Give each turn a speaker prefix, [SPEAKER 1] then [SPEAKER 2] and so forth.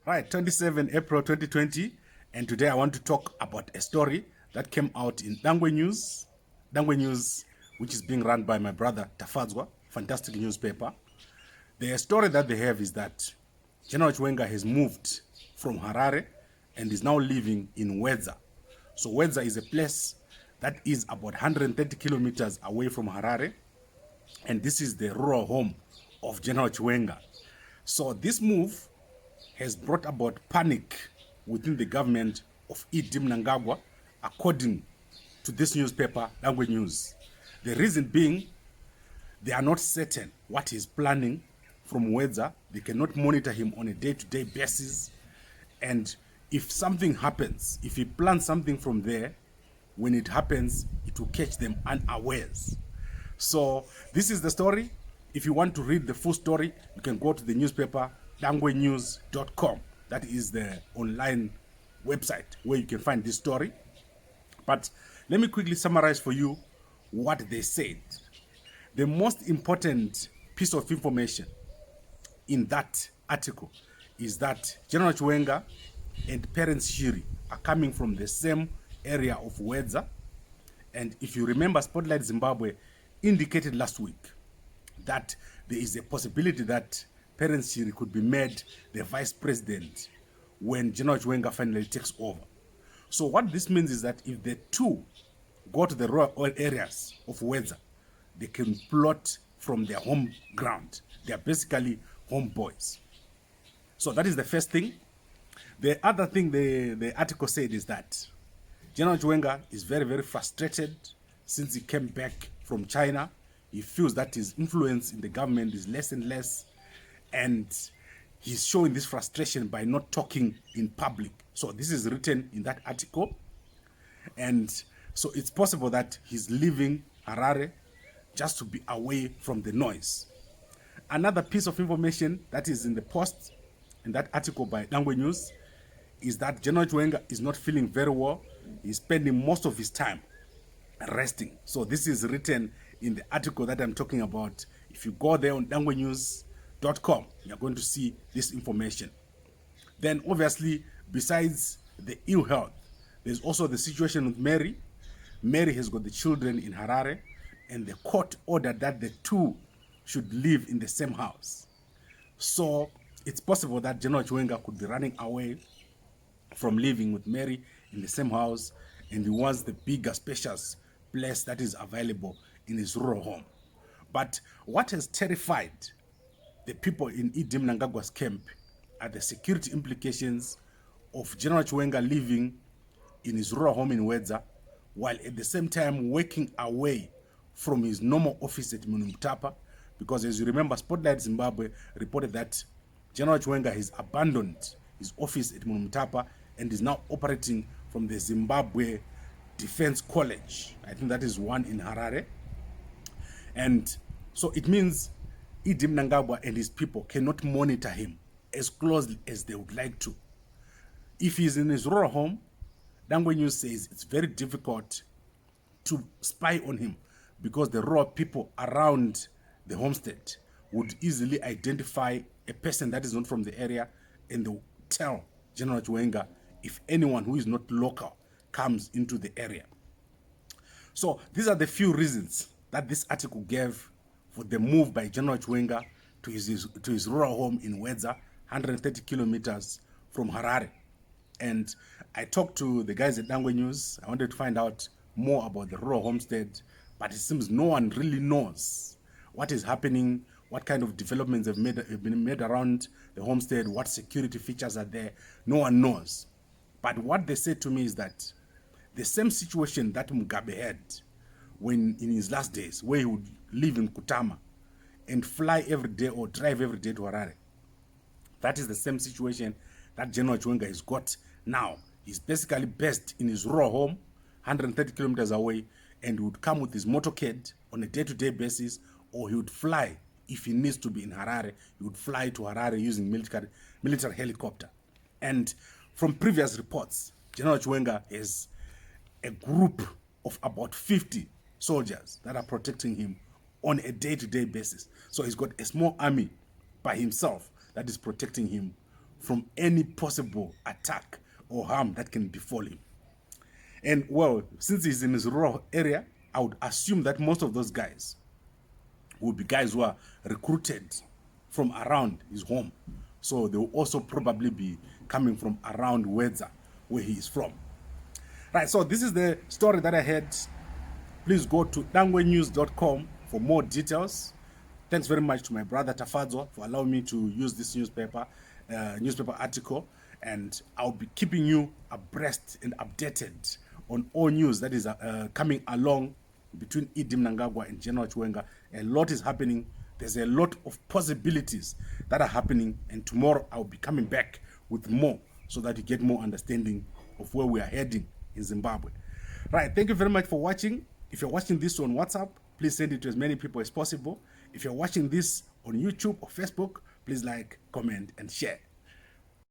[SPEAKER 1] Right, 27 April 2020, and today I want to talk about a story that came out in Dangwe News, which is being run by my brother Tafadzwa, fantastic newspaper. The story that they have is that General Chiwenga has moved from Harare and is now living in WEDZA. So WEDZA is a place that is about 130 kilometers away from Harare, and this is the rural home of General Chiwenga. So this move has brought about panic within the government of Mnangagwa, according to this newspaper, Dangwe News. The reason being, they are not certain what he's planning from WEDZA. They cannot monitor him on a day-to-day basis. And if something happens, if he plans something from there, when it happens, it will catch them unawares. So this is the story. If you want to read the full story, you can go to the newspaper, dangwenews.com. That is the online website where you can find this story. But let me quickly summarize for you what they said. The most important piece of information in that article is that General Chiwenga and Parents Shiri are coming from the same area of WEDZA. And if you remember, Spotlight Zimbabwe indicated last week that there is a possibility that Parents Shiri could be made the vice president when General Chiwenga finally takes over. So what this means is that if the two go to the rural areas of WEDZA, they can plot from their home ground. They are basically homeboys. So that is the first thing. The other thing the article said is that General Chiwenga is very, very frustrated since he came back from China. He feels that his influence in the government is less and less, and he's showing this frustration by not talking in public. So this is written in that article, and so it's possible that he's leaving Harare just to be away from the noise. Another piece of information that is in the post, in that article by Dangwe News, is that General Chiwenga is not feeling very well. He's spending most of his time resting. So this is written in the article that I'm talking about. If you go there on dangwenews.com, you're going to see this information. Then obviously, besides the ill health, there's also the situation with Mary. Mary has got the children in Harare, and the court ordered that the two should live in the same house. So it's possible that General Chiwenga could be running away from living with Mary in the same house, and he wants the bigger, spacious place that is available in his rural home. But what has terrified the people in Mnangagwa's camp are the security implications of General Chiwenga living in his rural home in WEDZA, while at the same time working away from his normal office at Munumtapa, because as you remember, Spotlight Zimbabwe reported that General Chiwenga has abandoned his office at Munumtapa and is now operating from the Zimbabwe Defense College. I think that is one in Harare. And so it means Mnangagwa and his people cannot monitor him as closely as they would like to. If he's in his rural home, Dangwe News says it's very difficult to spy on him because the rural people around the homestead would easily identify a person that is not from the area, and they will tell General Chiwenga if anyone who is not local comes into the area. So these are the few reasons that this article gave for the move by General Chiwenga to his rural home in WEDZA, 130 kilometers from Harare. And I talked to the guys at Dangwe News. I wanted to find out more about the rural homestead, but it seems no one really knows what is happening, what kind of developments have been made around the homestead, what security features are there. No one knows. But what they said to me is that the same situation that Mugabe had when in his last days, where he would live in Kutama and fly every day or drive every day to Harare, that is the same situation that General Chiwenga has got now. He's basically based in his rural home, 130 kilometers away, and he would come with his motorcade on a day-to-day basis, or he would fly. If he needs to be in Harare, he would fly to Harare using military helicopter. And from previous reports, General Chiwenga has a group of about 50 soldiers that are protecting him on a day-to-day basis. So he's got a small army by himself that is protecting him from any possible attack or harm that can befall him. And well, since he's in his rural area, I would assume that most of those guys will be guys who are recruited from around his home. So they will also probably be coming from around WEDZA, where he is from. Right, so this is the story that I had. Please go to dangwenews.com for more details. Thanks very much to my brother Tafadzwa for allowing me to use this newspaper article, and I'll be keeping you abreast and updated on all news that is coming along between Idi Mnangagwa and General Chiwenga. A lot is happening. There's a lot of possibilities that are happening, and tomorrow I'll be coming back with more so that you get more understanding of where we are heading in Zimbabwe. Right, thank you very much for watching. If you're watching this on WhatsApp, please send it to as many people as possible. If you're watching this on YouTube or Facebook, please like, comment, and share.